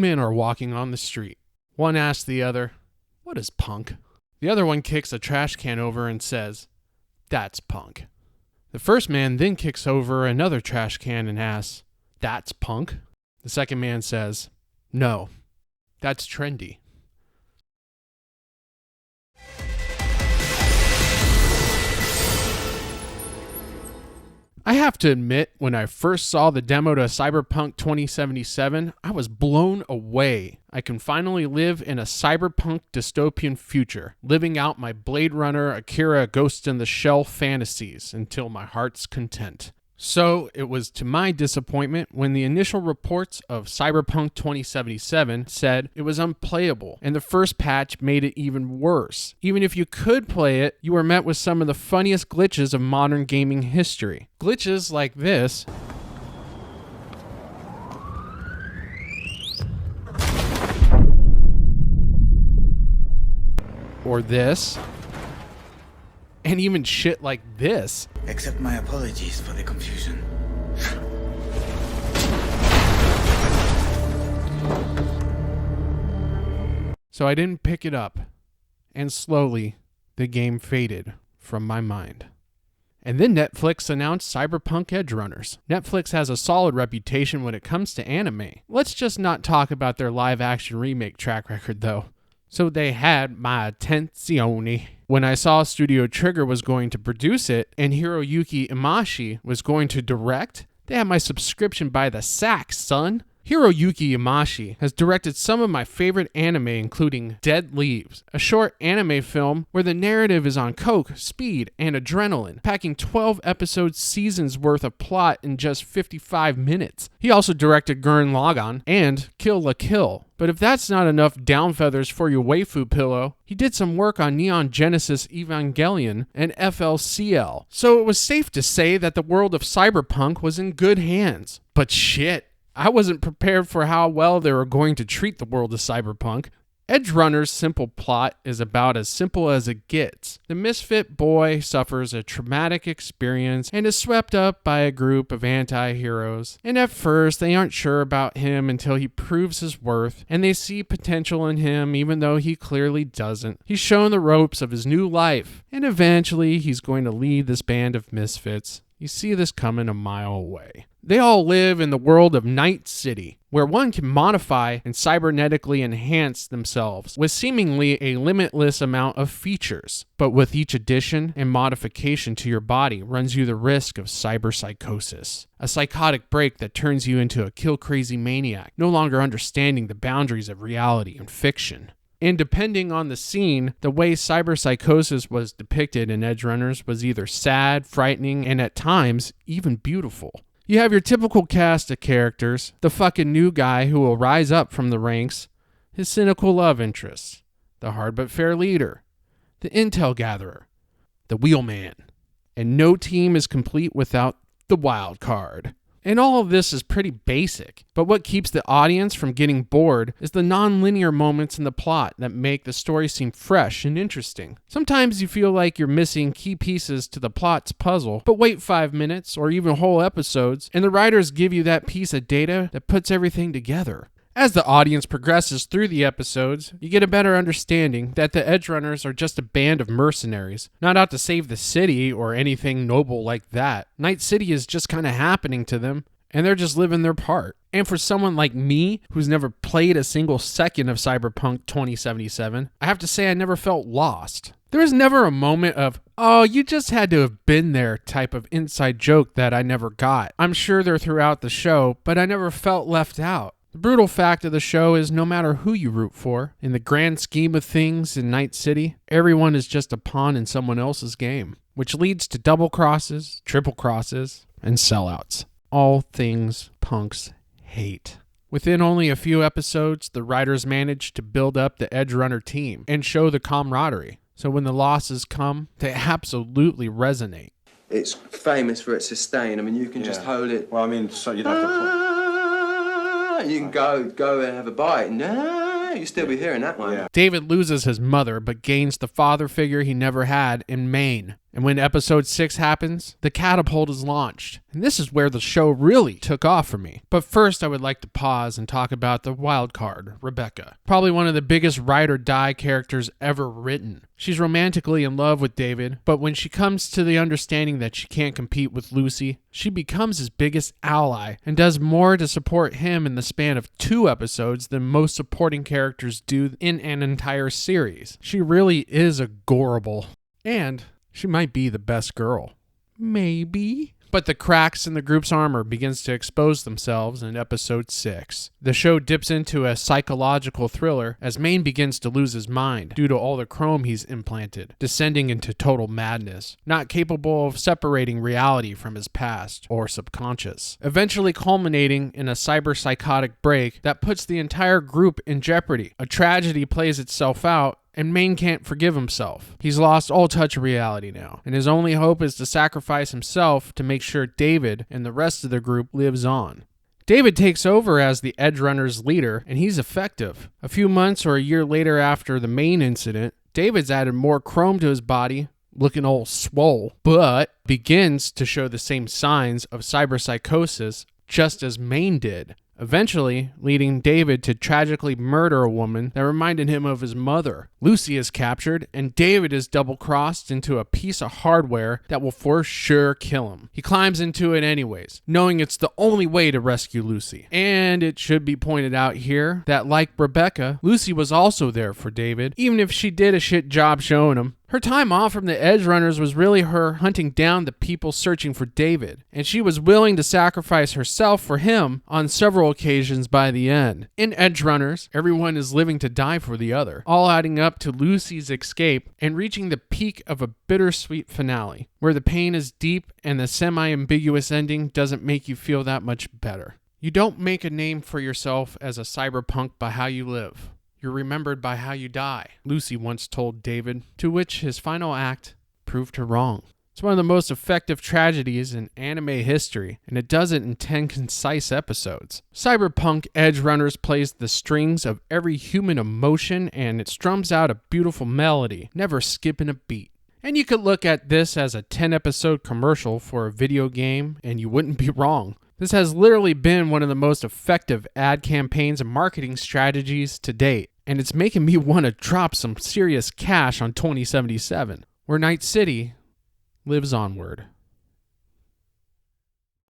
men are walking on the street. One asks the other, "What is punk?" The other one kicks a trash can over and says, "That's punk." The first man then kicks over another trash can and asks, "That's punk?" The second man says, "No, that's trendy." I have to admit, when I first saw the demo to Cyberpunk 2077, I was blown away. I can finally live in a cyberpunk dystopian future, living out my Blade Runner, Akira, Ghost in the Shell fantasies until my heart's content. So it was to my disappointment when the initial reports of Cyberpunk 2077 said it was unplayable, and the first patch made it even worse. Even if you could play it, you were met with some of the funniest glitches of modern gaming history. Glitches like this. Or this. And even shit like this. Accept my apologies for the confusion. So I didn't pick it up, and slowly the game faded from my mind. And then Netflix announced Cyberpunk Edgerunners. Netflix has a solid reputation when it comes to anime. Let's just not talk about their live-action remake track record, though. So they had my attenzione. When I saw Studio Trigger was going to produce it and Hiroyuki Imaishi was going to direct, they had my subscription by the sack, son. Hiroyuki Imaishi has directed some of my favorite anime, including Dead Leaves, a short anime film where the narrative is on coke, speed, and adrenaline, packing 12 episode seasons worth of plot in just 55 minutes. He also directed Gurren Lagann and Kill la Kill. But if that's not enough down feathers for your waifu pillow, he did some work on Neon Genesis Evangelion and FLCL. So it was safe to say that the world of Cyberpunk was in good hands. But shit, I wasn't prepared for how well they were going to treat the world of Cyberpunk. Edgerunner's simple plot is about as simple as it gets. The misfit boy suffers a traumatic experience and is swept up by a group of anti-heroes. And at first, they aren't sure about him until he proves his worth, and they see potential in him even though he clearly doesn't. He's shown the ropes of his new life, and eventually he's going to lead this band of misfits. You see this coming a mile away. They all live in the world of Night City, where one can modify and cybernetically enhance themselves with seemingly a limitless amount of features. But with each addition and modification to your body runs you the risk of cyberpsychosis, a psychotic break that turns you into a kill-crazy maniac, no longer understanding the boundaries of reality and fiction. And depending on the scene, the way cyberpsychosis was depicted in Edgerunners was either sad, frightening, and at times, even beautiful. You have your typical cast of characters, the fucking new guy who will rise up from the ranks, his cynical love interest, the hard but fair leader, the intel gatherer, the wheelman, and no team is complete without the wild card. And all of this is pretty basic, but what keeps the audience from getting bored is the non-linear moments in the plot that make the story seem fresh and interesting. Sometimes you feel like you're missing key pieces to the plot's puzzle, but wait 5 minutes or even whole episodes, and the writers give you that piece of data that puts everything together. As the audience progresses through the episodes, you get a better understanding that the Edgerunners are just a band of mercenaries, not out to save the city or anything noble like that. Night City is just kind of happening to them, and they're just living their part. And for someone like me, who's never played a single second of Cyberpunk 2077, I have to say I never felt lost. There was never a moment of, oh, you just had to have been there type of inside joke that I never got. I'm sure they're throughout the show, but I never felt left out. The brutal fact of the show is no matter who you root for, in the grand scheme of things in Night City, everyone is just a pawn in someone else's game, which leads to double crosses, triple crosses, and sellouts. All things punks hate. Within only a few episodes, the writers managed to build up the Edgerunner team and show the camaraderie. So when the losses come, they absolutely resonate. It's famous for its sustain. I mean, you can just hold it. Well, I mean, so you'd have to... You can go and have a bite. No, you still be hearing that one. Yeah. David loses his mother, but gains the father figure he never had in Maine. And when episode 6 happens, the catapult is launched. And this is where the show really took off for me. But first, I would like to pause and talk about the wild card, Rebecca. Probably one of the biggest ride or die characters ever written. She's romantically in love with David, but when she comes to the understanding that she can't compete with Lucy, she becomes his biggest ally and does more to support him in the span of 2 episodes than most supporting characters do in an entire series. She really is adorable. And she might be the best girl. Maybe. But the cracks in the group's armor begins to expose themselves in episode 6. The show dips into a psychological thriller as Maine begins to lose his mind due to all the chrome he's implanted, descending into total madness, not capable of separating reality from his past or subconscious, eventually culminating in a cyber-psychotic break that puts the entire group in jeopardy. A tragedy plays itself out, and Maine can't forgive himself. He's lost all touch of reality now, and his only hope is to sacrifice himself to make sure David and the rest of the group lives on. David takes over as the Edgerunners leader, and he's effective. A few months or a year later after the Maine incident, David's added more chrome to his body, looking all swole, but begins to show the same signs of cyberpsychosis just as Maine did, eventually leading David to tragically murder a woman that reminded him of his mother. Lucy is captured, and David is double-crossed into a piece of hardware that will for sure kill him. He climbs into it anyways, knowing it's the only way to rescue Lucy. And it should be pointed out here that, like Rebecca, Lucy was also there for David, even if she did a shit job showing him. Her time off from the Edgerunners was really her hunting down the people searching for David, and she was willing to sacrifice herself for him on several occasions by the end. In Edgerunners, everyone is living to die for the other, all adding up to Lucy's escape and reaching the peak of a bittersweet finale, where the pain is deep and the semi-ambiguous ending doesn't make you feel that much better. You don't make a name for yourself as a cyberpunk by how you live. You're remembered by how you die, Lucy once told David, to which his final act proved her wrong. It's one of the most effective tragedies in anime history, and it does it in 10 concise episodes. Cyberpunk Edgerunners plays the strings of every human emotion, and it strums out a beautiful melody, never skipping a beat. And you could look at this as a 10-episode commercial for a video game, and you wouldn't be wrong. This has literally been one of the most effective ad campaigns and marketing strategies to date, and it's making me want to drop some serious cash on 2077, where Night City lives onward.